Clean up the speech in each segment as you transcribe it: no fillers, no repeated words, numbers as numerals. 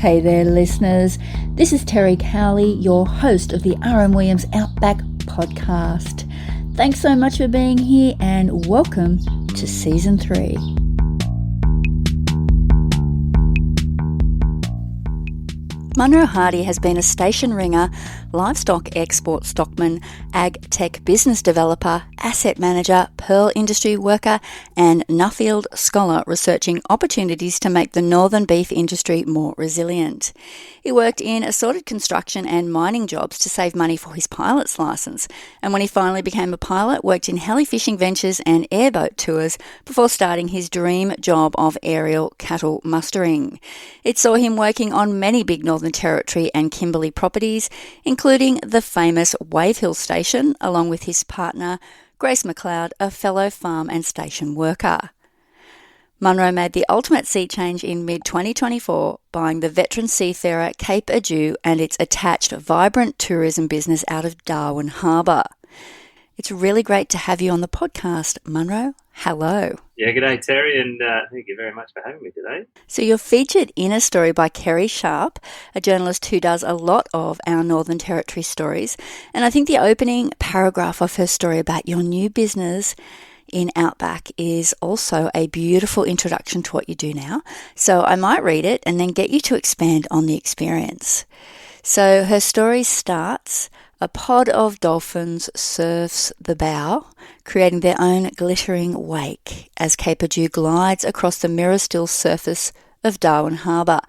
Hey there, listeners. This is Terry Cowley, your host of the R.M.Williams Outback podcast. Thanks so much for being here and welcome to Season 3. Munro Hardy has been a station ringer, livestock export stockman, ag tech business developer, asset manager, pearl industry worker, and Nuffield scholar researching opportunities to make the northern beef industry more resilient. He worked in assorted construction and mining jobs to save money for his pilot's licence, and when he finally became a pilot, worked in heli fishing ventures and airboat tours before starting his dream job of aerial cattle mustering. It saw him working on many big Northern Territory and Kimberley properties, including the famous Wave Hill Station, along with his partner, Grace McLeod, a fellow farm and station worker. Munro made the ultimate sea change in mid-2024, buying the veteran seafarer Cape Adieu and its attached vibrant tourism business out of Darwin Harbour. It's really great to have you on the podcast, Munro. Hello. Yeah, g'day Terry, and thank you very much for having me today. So you're featured in a story by Kerry Sharp, a journalist who does a lot of our Northern Territory stories, and I think the opening paragraph of her story about your new business in Outback is also a beautiful introduction to what you do now. So I might read it and then get you to expand on the experience. So her story starts: a pod of dolphins surfs the bow, creating their own glittering wake as Cape Adieu glides across the mirror-still surface of Darwin Harbour.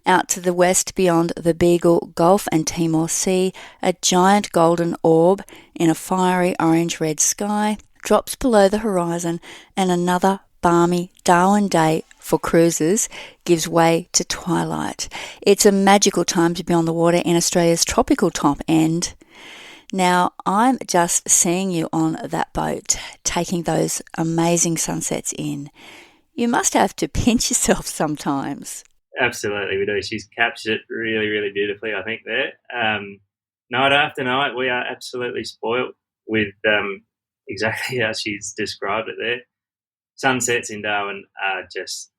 Out to the west beyond the Beagle Gulf and Timor Sea, a giant golden orb in a fiery orange-red sky drops below the horizon, and another balmy Darwin day for cruisers gives way to twilight. It's a magical time to be on the water in Australia's tropical top end. Now, I'm just seeing you on that boat, taking those amazing sunsets in. You must have to pinch yourself sometimes. Absolutely, we do. She's captured it really, really beautifully, I think, there. Night after night, we are absolutely spoilt with exactly how she's described it there. Sunsets in Darwin are just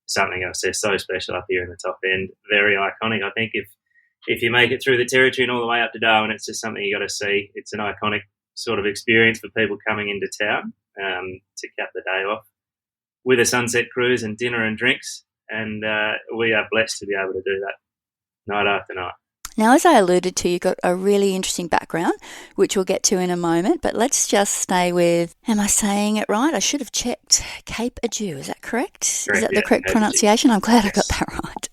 something else. They're so special up here in the top end. Very iconic. I think if you make it through the Territory and all the way up to Darwin, it's just something you got to see. It's an iconic sort of experience for people coming into town to cap the day off with a sunset cruise and dinner and drinks. And we are blessed to be able to do that night after night. Now, as I alluded to, you've got a really interesting background, which we'll get to in a moment, but let's just stay with, am I saying it right? I should have checked. Cape Adieu, is that correct? Correct, is that yeah, the correct Cape pronunciation? Adieu. I'm glad Yes. I got that right.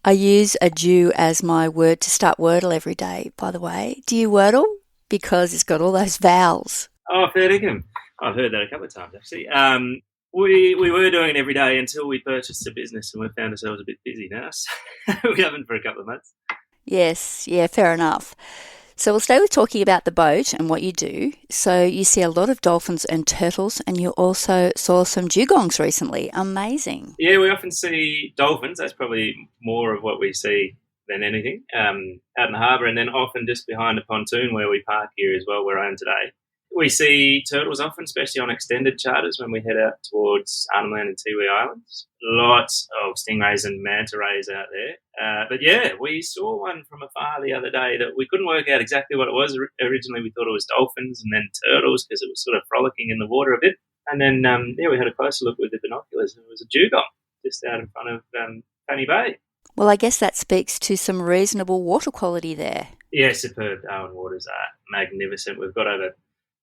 I use Adieu as my word to start Wordle every day, by the way. Do you Wordle? Because it's got all those vowels. Oh, fair dinkum. I've heard that a couple of times, actually. We were doing it every day until we purchased the business, and we found ourselves a bit busy now. So we haven't for a couple of months. Yes, yeah, fair enough. So we'll stay with talking about the boat and what you do. So you see a lot of dolphins and turtles, and you also saw some dugongs recently. Amazing. Yeah, we often see dolphins. That's probably more of what we see than anything out in the harbour, and then often just behind the pontoon where we park here as well, where I am today. We see turtles often, especially on extended charters when we head out towards Arnhem Land and Tiwi Islands. Lots of stingrays and manta rays out there. But yeah, we saw one from afar the other day that we couldn't work out exactly what it was. Originally, we thought it was dolphins and then turtles because it was sort of frolicking in the water a bit. And then, we had a closer look with the binoculars, and it was a dugong just out in front of Fanny Bay. Well, I guess that speaks to some reasonable water quality there. Yeah, superb. Darwin waters are magnificent. We've got over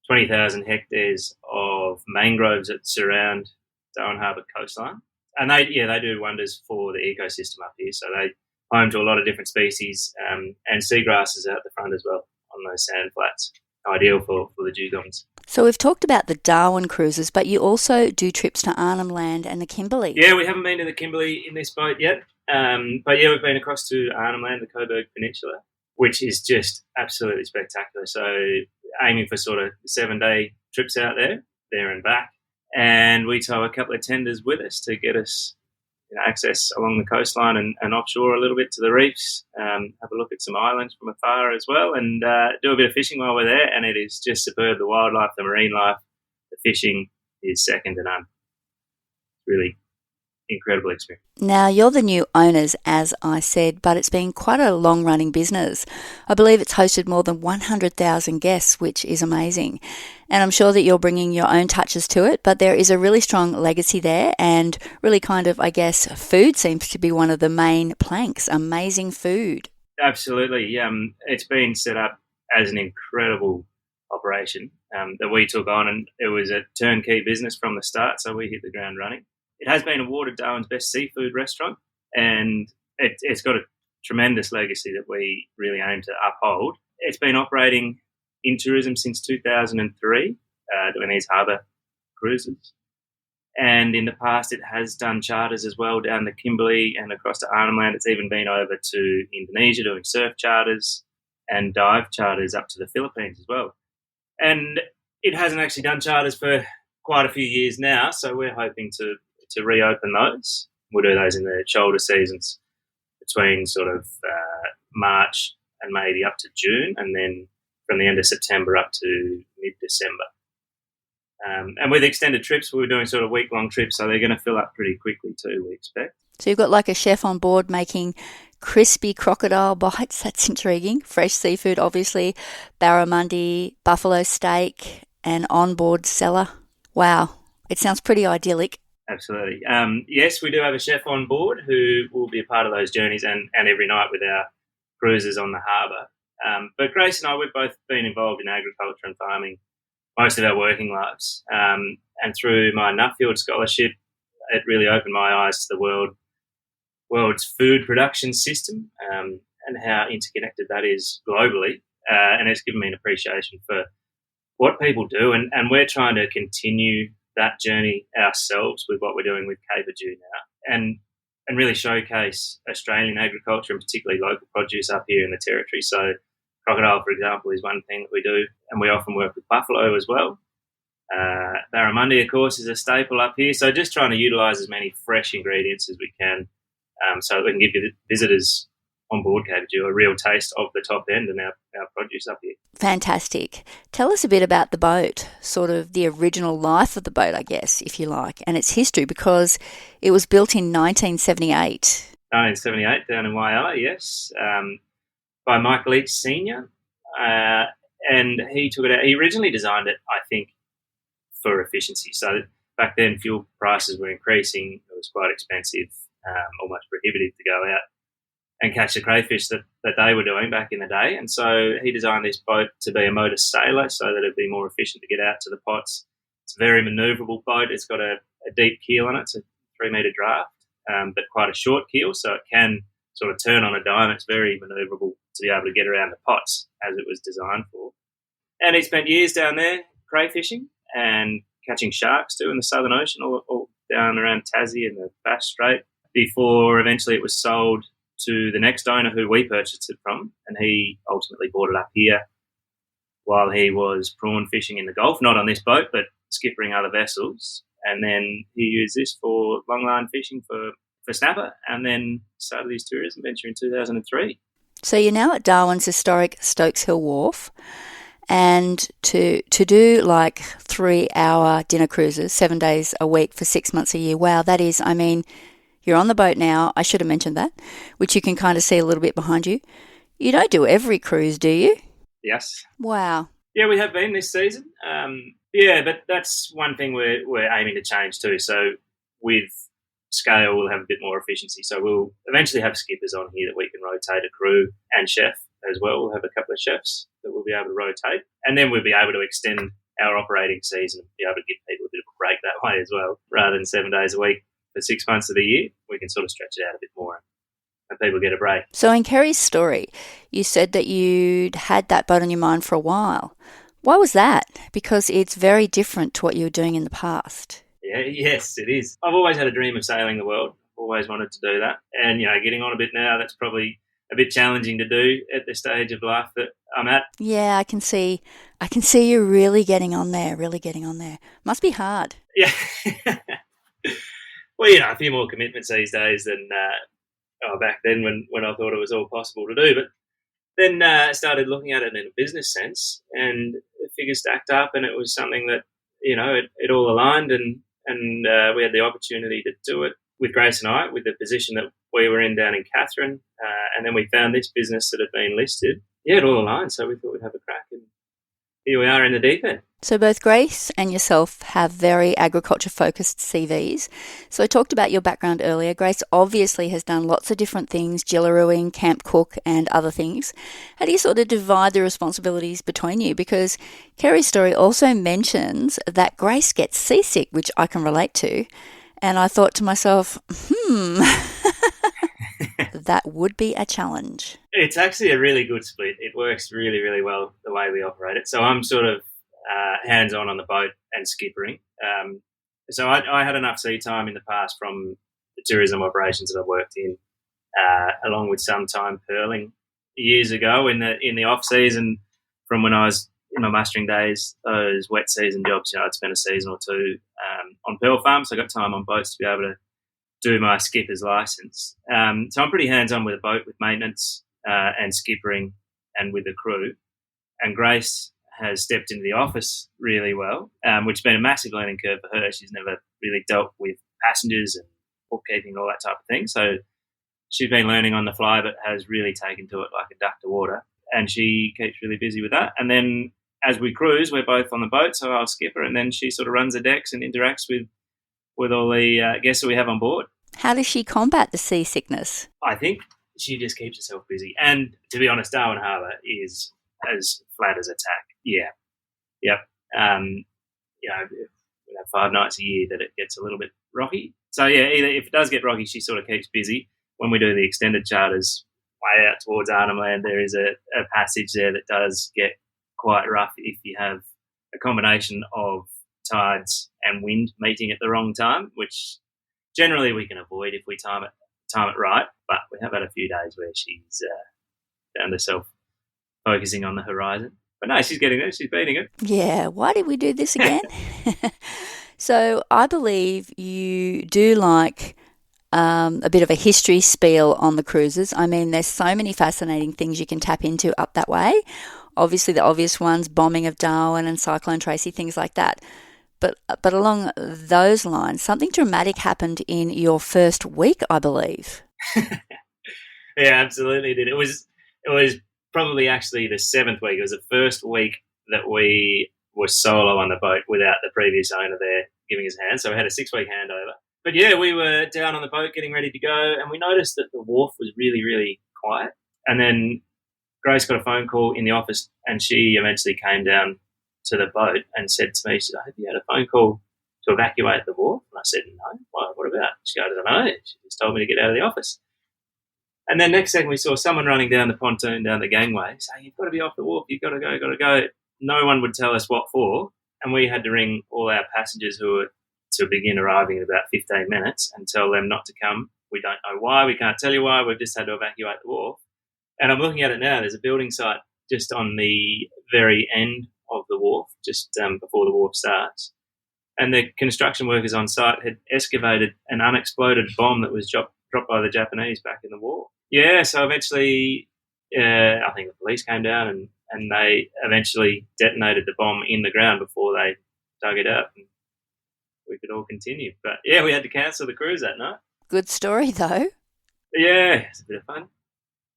20,000 hectares of mangroves that surround Darwin Harbour coastline. And they do wonders for the ecosystem up here. So they home to a lot of different species and seagrasses out the front as well on those sand flats. Ideal for the dugongs. So we've talked about the Darwin cruises, but you also do trips to Arnhem Land and the Kimberley. Yeah, we haven't been to the Kimberley in this boat yet. But yeah, we've been across to Arnhem Land, the Coburg Peninsula, which is just absolutely spectacular. So aiming for sort of 7-day trips out there and back. And we tow a couple of tenders with us to get us access along the coastline and offshore a little bit to the reefs, have a look at some islands from afar as well, and do a bit of fishing while we're there. And it is just superb. The wildlife, the marine life, the fishing is second to none. Really incredible experience. Now, you're the new owners, as I said, but it's been quite a long-running business. I believe it's hosted more than 100,000 guests, which is amazing. And I'm sure that you're bringing your own touches to it, but there is a really strong legacy there, and really kind of, I guess, food seems to be one of the main planks. Amazing food. Absolutely. It's been set up as an incredible operation that we took on, and it was a turnkey business from the start, so we hit the ground running. It has been awarded Darwin's best seafood restaurant, and it's got a tremendous legacy that we really aim to uphold. It's been operating in tourism since 2003, doing these harbour cruises. And in the past, it has done charters as well down the Kimberley and across to Arnhem Land. It's even been over to Indonesia doing surf charters and dive charters up to the Philippines as well. And it hasn't actually done charters for quite a few years now, so we're hoping to reopen those. We'll do those in the shoulder seasons between sort of March and maybe up to June, and then from the end of September up to mid-December. And with extended trips, we're doing sort of week-long trips, so they're going to fill up pretty quickly too, we expect. So you've got like a chef on board making crispy crocodile bites. That's intriguing. Fresh seafood, obviously, barramundi, buffalo steak, and onboard cellar. Wow, it sounds pretty idyllic. Absolutely. Yes, we do have a chef on board who will be a part of those journeys and every night with our cruises on the harbour. But Grace and I, we've both been involved in agriculture and farming most of our working lives. And through my Nuffield scholarship, it really opened my eyes to the world's food production system and how interconnected that is globally. And it's given me an appreciation for what people do. And we're trying to continue that journey ourselves with what we're doing with Adieu now, and really showcase Australian agriculture and particularly local produce up here in the territory. So crocodile, for example, is one thing that we do, and we often work with buffalo as well. Barramundi, of course, is a staple up here. So just trying to utilise as many fresh ingredients as we can so that we can give visitors on board Adieu a real taste of the top end and our produce up here. Fantastic. Tell us a bit about the boat, sort of the original life of the boat, I guess, if you like, and its history, because it was built in 1978. 1978 down in Whyalla, yes, by McLeod Senior, and he took it out. He originally designed it, I think, for efficiency. So back then, fuel prices were increasing. It was quite expensive, almost prohibitive to go out and catch the crayfish that they were doing back in the day. And so he designed this boat to be a motor sailor so that it'd be more efficient to get out to the pots. It's a very manoeuvrable boat. It's got a deep keel on it. It's a 3-metre draft, but quite a short keel, so it can sort of turn on a dime. It's very manoeuvrable to be able to get around the pots as it was designed for. And he spent years down there crayfishing and catching sharks too in the Southern Ocean, all down around Tassie and the Bass Strait, before eventually it was sold to the next owner who we purchased it from, and he ultimately bought it up here while he was prawn fishing in the Gulf, not on this boat, but skippering other vessels. And then he used this for longline fishing for snapper, and then started his tourism venture in 2003. So you're now at Darwin's historic Stokes Hill Wharf, and to do like 3-hour dinner cruises 7 days a week for 6 months a year, wow, that is, I mean, you're on the boat now, I should have mentioned that, which you can kind of see a little bit behind you. You don't do every cruise, do you? Yes. Wow. Yeah, we have been this season. But that's one thing we're aiming to change too. So with scale, we'll have a bit more efficiency. So we'll eventually have skippers on here that we can rotate a crew and chef as well. We'll have a couple of chefs that we'll be able to rotate. And then we'll be able to extend our operating season and be able to give people a bit of a break that way as well. Rather than 7 days a week for 6 months of the year, we can sort of stretch it out a bit more and people get a break. So in Kerry's story, you said that you'd had that boat on your mind for a while. Why was that? Because it's very different to what you were doing in the past. Yeah, yes, it is. I've always had a dream of sailing the world. Always wanted to do that. And, getting on a bit now, that's probably a bit challenging to do at the stage of life that I'm at. Yeah, I can see you really getting on there. Must be hard. Yeah. Well, a few more commitments these days than back then when I thought it was all possible to do. But then I started looking at it in a business sense, and the figures stacked up, and it was something that, it all aligned, and we had the opportunity to do it. with Grace and I, with the position that we were in down in Catherine, and then we found this business that had been listed. Yeah, it all aligned, so we thought we'd have a crack, and here we are in the deep end. So both Grace and yourself have very agriculture-focused CVs. So I talked about your background earlier. Grace obviously has done lots of different things, gillarooing, camp cook and other things. How do you sort of divide the responsibilities between you? Because Kerry's story also mentions that Grace gets seasick, which I can relate to. And I thought to myself, that would be a challenge. It's actually a really good split. It works really, really well the way we operate it. So I'm sort of hands-on on the boat and skippering. So I had enough sea time in the past from the tourism operations that I worked in, along with some time pearling years ago in the off season from when I was in my mastering days, those wet season jobs. I'd spent a season or two on pearl farms. So I got time on boats to be able to do my skipper's license. So I'm pretty hands-on with a boat, with maintenance and skippering and with the crew. And Grace has stepped into the office really well, which has been a massive learning curve for her. She's never really dealt with passengers and bookkeeping and all that type of thing. So she's been learning on the fly, but has really taken to it like a duck to water. And she keeps really busy with that. And then as we cruise, we're both on the boat, so I'll skip her, and then she sort of runs the decks and interacts with all the guests that we have on board. How does she combat the seasickness? I think she just keeps herself busy. And to be honest, Darwin Harbour is as flat as a tack. Yeah. Yep. We have 5 nights a year that it gets a little bit rocky. So, yeah, either if it does get rocky, she sort of keeps busy. When we do the extended charters way out towards Arnhem Land, there is a passage there that does get quite rough if you have a combination of tides and wind meeting at the wrong time, which generally we can avoid if we time it right. But we have had a few days where she's found herself focusing on the horizon. But no, she's getting there. She's beating it. Yeah, why did we do this again? So I believe you do like a bit of a history spiel on the cruises. I mean, there's so many fascinating things you can tap into up that way. Obviously, the obvious ones, bombing of Darwin and Cyclone Tracy, things like that. But along those lines, something dramatic happened in your first week, I believe. Yeah, absolutely did. It was probably actually the 7th week. It was the first week that we were solo on the boat without the previous owner there giving us a hand. So we had a 6-week handover. But yeah, we were down on the boat getting ready to go, and we noticed that the wharf was really, really quiet. And then Grace got a phone call in the office, and she eventually came down to the boat and said to me, she said, "I hope you had a phone call to evacuate the wharf." And I said, "No, what about?" She goes, "I don't know. She just told me to get out of the office." And then next second we saw someone running down the pontoon, down the gangway, saying, "You've got to be off the wharf. You've got to go. No one would tell us what for. And we had to ring all our passengers who were to begin arriving in about 15 minutes and tell them not to come. We don't know why. We can't tell you why. We've just had to evacuate the wharf." And I'm looking at it now. There's a building site just on the very end of the wharf, just before the wharf starts. And the construction workers on site had excavated an unexploded bomb that was dropped by the Japanese back in the war. Yeah, so eventually I think the police came down and they eventually detonated the bomb in the ground before they dug it up and we could all continue. But yeah, we had to cancel the cruise that night. Good story, though. Yeah, it's a bit of fun.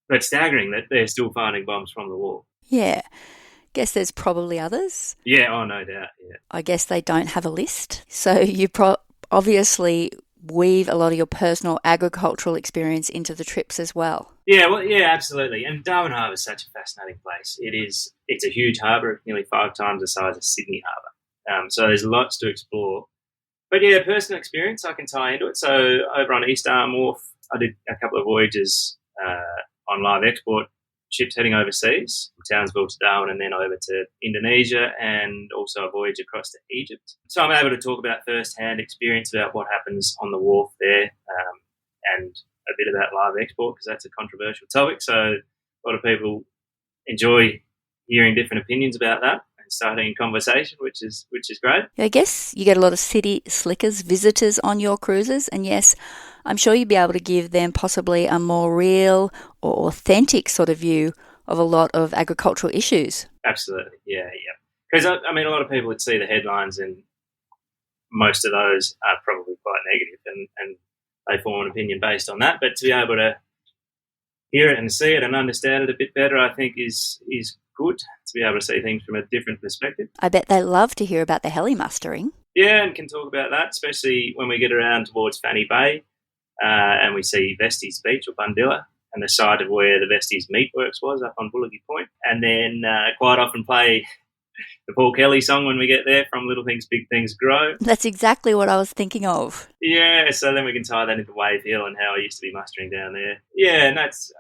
But staggering that they're still finding bombs from the war. Yeah. Guess there's probably others. Yeah, oh, no doubt, yeah. I guess they don't have a list. So you obviously weave a lot of your personal agricultural experience into the trips as well. Yeah, well, yeah, absolutely. And Darwin Harbour is such a fascinating place. It's a huge harbour, nearly 5 times the size of Sydney Harbour. So there's lots to explore. But yeah, personal experience I can tie into it. So over on East Arm Wharf, I did a couple of voyages on live export ships heading overseas, from Townsville to Darwin and then over to Indonesia, and also a voyage across to Egypt. So I'm able to talk about first-hand experience about what happens on the wharf there, and a bit about live export because that's a controversial topic. So a lot of people enjoy hearing different opinions about that and starting a conversation, which is great. I guess you get a lot of city slickers, visitors on your cruises, and yes, I'm sure you'd be able to give them possibly a more real or authentic sort of view of a lot of agricultural issues. Absolutely, yeah. Because, I mean, a lot of people would see the headlines and most of those are probably quite negative. And they form an opinion based on that. But to be able to hear it and see it and understand it a bit better, I think is good, to be able to see things from a different perspective. I bet they love to hear about the heli-mustering. Yeah, and can talk about that, especially when we get around towards Fanny Bay and we see Vestey's Beach or Bundilla and the site of where the Vestey's Meatworks was up on Bullagee Point. And then quite often play the Paul Kelly song when we get there, From Little Things, Big Things Grow. That's exactly what I was thinking of. Yeah, so then we can tie that into Wave Hill and how I used to be mustering down there. Yeah, and that's,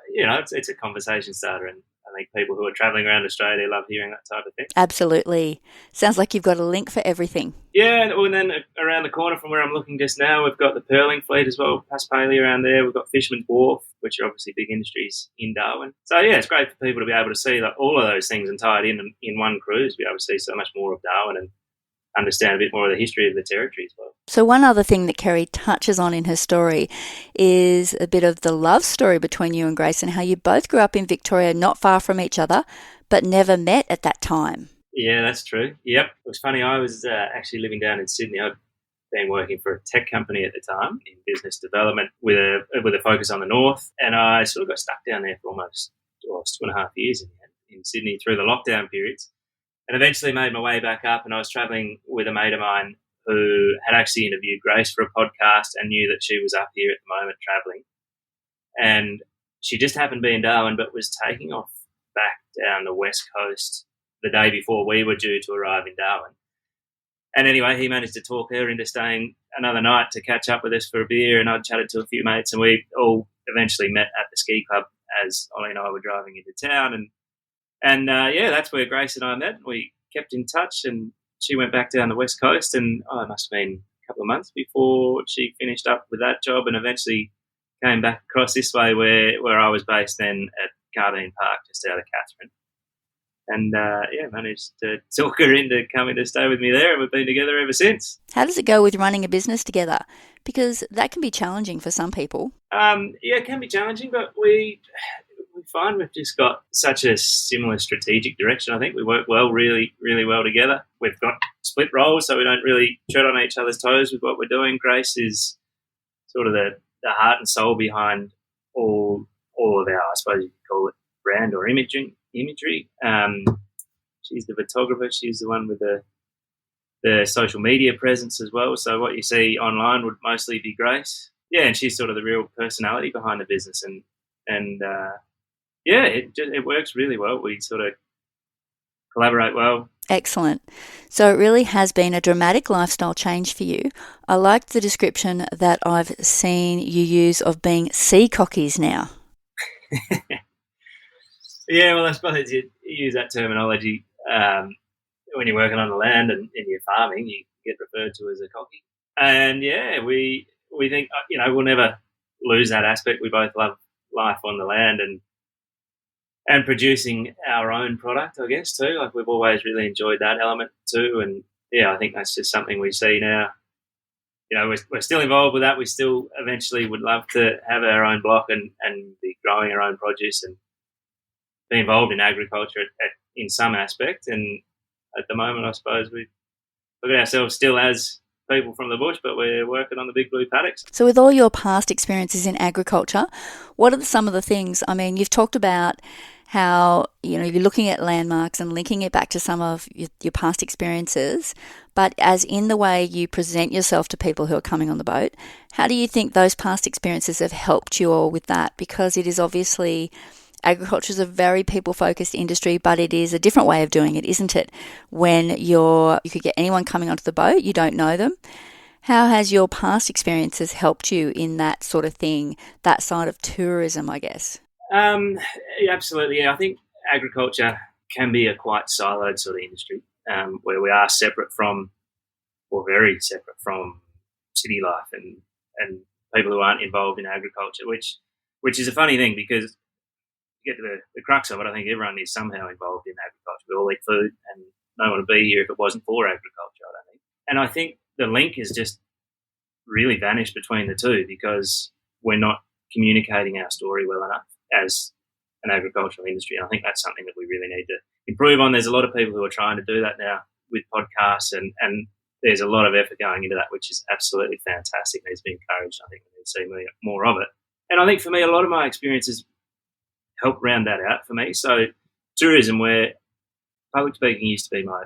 it's a conversation starter, and I think people who are travelling around Australia love hearing that type of thing. Absolutely. Sounds like you've got a link for everything. Yeah, and then around the corner from where I'm looking just now, we've got the pearling fleet as well, Paspaley around there. We've got Fisherman's Wharf, which are obviously big industries in Darwin. So, yeah, it's great for people to be able to see that all of those things and tie it in one cruise, be able to see so much more of Darwin and understand a bit more of the history of the territory as well. So one other thing that Kerry touches on in her story is a bit of the love story between you and Grace and how you both grew up in Victoria not far from each other but never met at that time. Yeah, that's true. Yep. It was funny. I was actually living down in Sydney. I'd been working for a tech company at the time in business development with a focus on the north, and I sort of got stuck down there for almost 2.5 years in Sydney through the lockdown periods. And eventually made my way back up, and I was travelling with a mate of mine who had actually interviewed Grace for a podcast and knew that she was up here at the moment travelling. And she just happened to be in Darwin but was taking off back down the west coast the day before we were due to arrive in Darwin. And anyway, he managed to talk her into staying another night to catch up with us for a beer, and I'd chatted to a few mates, and we all eventually met at the ski club as Ollie and I were driving into town. And that's where Grace and I met. We kept in touch, and she went back down the west coast, and it must have been a couple of months before she finished up with that job and eventually came back across this way where I was based then at Cardine Park, just out of Catherine. And, managed to talk her into coming to stay with me there, and we've been together ever since. How does it go with running a business together? Because that can be challenging for some people. It can be challenging, but we find we've just got such a similar strategic direction. I think we work really, really well together. We've got split roles, so we don't really tread on each other's toes with what we're doing. Grace is sort of the heart and soul behind all of our, I suppose you could call it, brand or imagery. She's the photographer. She's the one with the social media presence as well. So what you see online would mostly be Grace. Yeah, and she's sort of the real personality behind the business, and it works really well. We sort of collaborate well. Excellent. So it really has been a dramatic lifestyle change for you. I liked the description that I've seen you use of being sea cockies now. Yeah, well, I suppose you use that terminology when you're working on the land and you're farming, you get referred to as a cocky. And, yeah, we think, we'll never lose that aspect. We both love life on the land and producing our own product, I guess, too. Like, we've always really enjoyed that element too. And, yeah, I think that's just something we see now. We're still involved with that. We still eventually would love to have our own block and be growing our own produce and be involved in agriculture in some aspect. And at the moment, I suppose we look at ourselves still as people from the bush, but we're working on the big blue paddocks. So with all your past experiences in agriculture, what are some of the things, you've talked about how, you're looking at landmarks and linking it back to some of your past experiences, but as in the way you present yourself to people who are coming on the boat, how do you think those past experiences have helped you all with that? Because it is obviously, agriculture is a very people-focused industry, but it is a different way of doing it, isn't it? When you could get anyone coming onto the boat, you don't know them. How has your past experiences helped you in that sort of thing, that side of tourism, I guess? Absolutely, yeah. I think agriculture can be a quite siloed sort of industry where we are very separate from city life and people who aren't involved in agriculture, which is a funny thing because you get to the crux of it, I think everyone is somehow involved in agriculture. We all eat food and no one would be here if it wasn't for agriculture, I don't think. And I think the link has just really vanished between the two because we're not communicating our story well enough as an agricultural industry. And I think that's something that we really need to improve on. There's a lot of people who are trying to do that now with podcasts and there's a lot of effort going into that, which is absolutely fantastic. Needs to be encouraged. I think we need to see more of it. And I think for me, a lot of my experiences help round that out for me. So tourism, where public speaking used to be my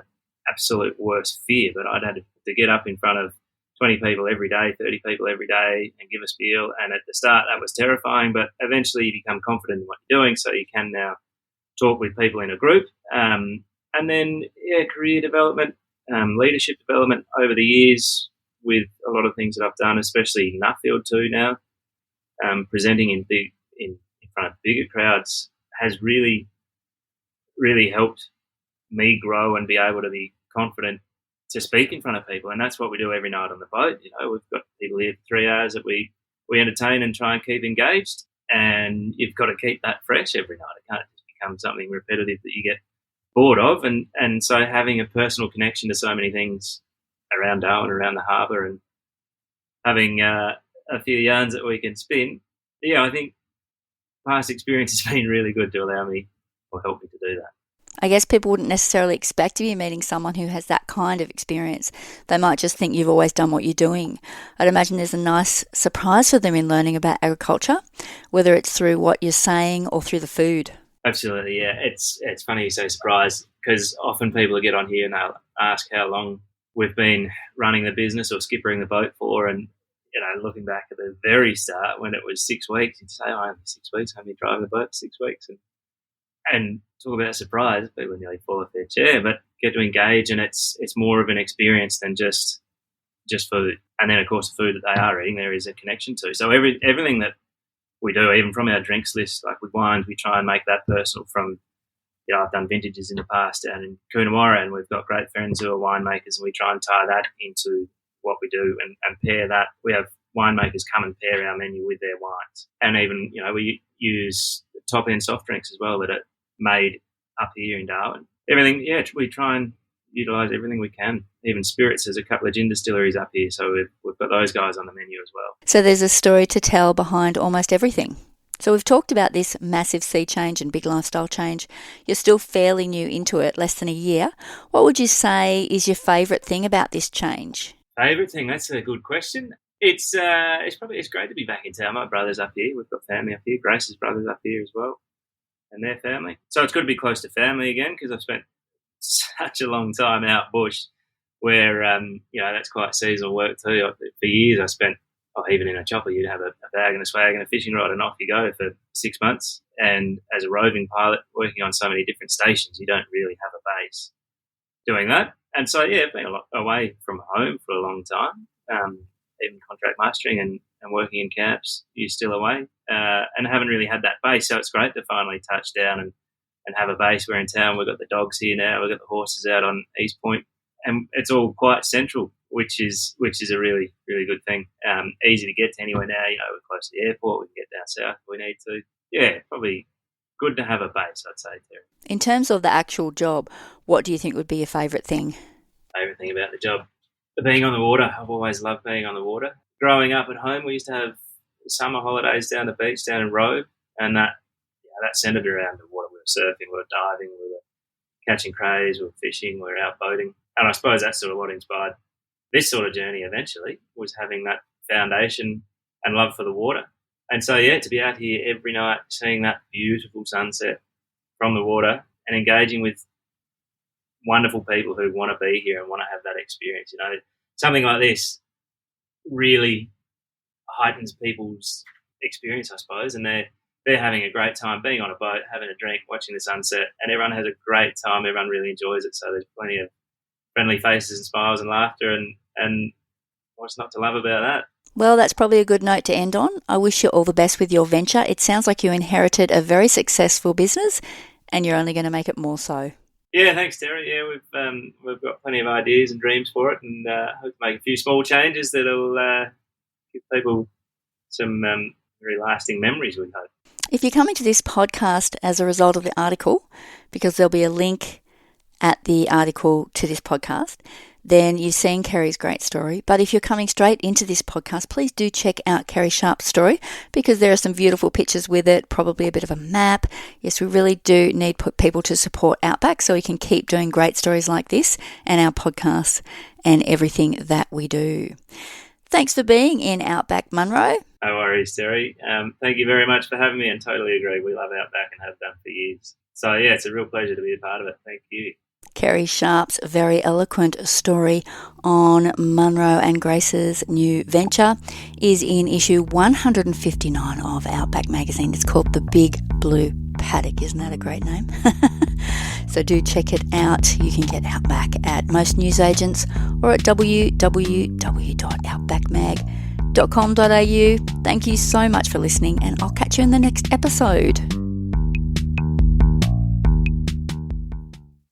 absolute worst fear, but I'd had to get up in front of 20 people every day, 30 people every day and give a spiel. And at the start, that was terrifying, but eventually you become confident in what you're doing, so you can now talk with people in a group. And then, career development, leadership development over the years with a lot of things that I've done, especially in Nuffield too now, presenting in front of bigger crowds has really, really helped me grow and be able to be confident to speak in front of people. And that's what we do every night on the boat. You know, we've got people here for 3 hours that we entertain and try and keep engaged, and you've got to keep that fresh every night. It can't just become something repetitive that you get bored of. And so having a personal connection to so many things around Darwin, around the harbour, and having a few yarns that we can spin, I think past experience has been really good to allow me or help me to do that. I guess people wouldn't necessarily expect to be meeting someone who has that kind of experience. They might just think you've always done what you're doing. I'd imagine there's a nice surprise for them in learning about agriculture, whether it's through what you're saying or through the food. Absolutely, yeah. It's funny you say surprise, because often people get on here and they'll ask how long we've been running the business or skippering the boat for, and looking back at the very start when it was 6 weeks, you'd say, only 6 weeks, I've been driving the boat for 6 weeks. And talk about a surprise, people nearly fall off their chair, but get to engage, and it's more of an experience than just food. And then, of course, the food that they are eating, there is a connection to. So everything that we do, even from our drinks list, like with wines, we try and make that personal. From, I've done vintages in the past down in Coonawarra, and we've got great friends who are winemakers, and we try and tie that into what we do and pair that. We have winemakers come and pair our menu with their wines. And even, we use top-end soft drinks as well that are made up here in Darwin. Everything, we try and utilise everything we can. Even spirits, there's a couple of gin distilleries up here, so we've got those guys on the menu as well. So there's a story to tell behind almost everything. So we've talked about this massive sea change and big lifestyle change. You're still fairly new into it, less than a year. What would you say is your favourite thing about this change? Favourite thing? That's a good question. It's great to be back in town. My brother's up here. We've got family up here. Grace's brother's up here as well, and their family. So it's good to be close to family again, because I've spent such a long time out bush where, that's quite seasonal work too. For years I spent, even in a chopper, you'd have a bag and a swag and a fishing rod and off you go for 6 months. And as a roving pilot working on so many different stations, you don't really have a base doing that. And so, been a lot away from home for a long time, even contract mastering and working in camps, you're still away, and haven't really had that base. So it's great to finally touch down and have a base. We're in town. We've got the dogs here now. We've got the horses out on East Point, and it's all quite central, which is a really, really good thing. Easy to get to anywhere now. We're close to the airport. We can get down south if we need to. Yeah, probably good to have a base, I'd say, Terry. In terms of the actual job, what do you think would be your favourite thing? Favourite thing about the job? Being on the water. I've always loved being on the water. Growing up at home, we used to have summer holidays down the beach, down in Robe, and that centred around the water. We were surfing, we were diving, we were catching crays, we were fishing, we were out boating. And I suppose that's sort of what inspired this sort of journey eventually, was having that foundation and love for the water. And so, to be out here every night, seeing that beautiful sunset from the water and engaging with wonderful people who want to be here and want to have that experience. Something like this really heightens people's experience, I suppose, and they're having a great time being on a boat, having a drink, watching the sunset, and everyone has a great time. Everyone really enjoys it. So there's plenty of friendly faces and smiles and laughter, and what's not to love about that? Well, that's probably a good note to end on. I wish you all the best with your venture. It sounds like you inherited a very successful business, and you're only going to make it more so. Yeah, thanks, Terry. Yeah, we've got plenty of ideas and dreams for it, and hope to make a few small changes that'll give people some very lasting memories, we hope. If you're coming to this podcast as a result of the article, because there'll be a link at the article to this podcast, then you've seen Kerry's great story. But if you're coming straight into this podcast, please do check out Kerry Sharp's story, because there are some beautiful pictures with it, probably a bit of a map. Yes, we really do need people to support Outback so we can keep doing great stories like this and our podcasts and everything that we do. Thanks for being in Outback, Munro. No worries, Terry. Thank you very much for having me, and totally agree. We love Outback and have done for years. So, yeah, it's a real pleasure to be a part of it. Thank you. Kerry Sharp's very eloquent story on Munro and Grace's new venture is in issue 159 of Outback magazine. It's called The Big Blue Paddock. Isn't that a great name? So do check it out. You can get Outback at most newsagents or at www.outbackmag.com.au. Thank you so much for listening, and I'll catch you in the next episode.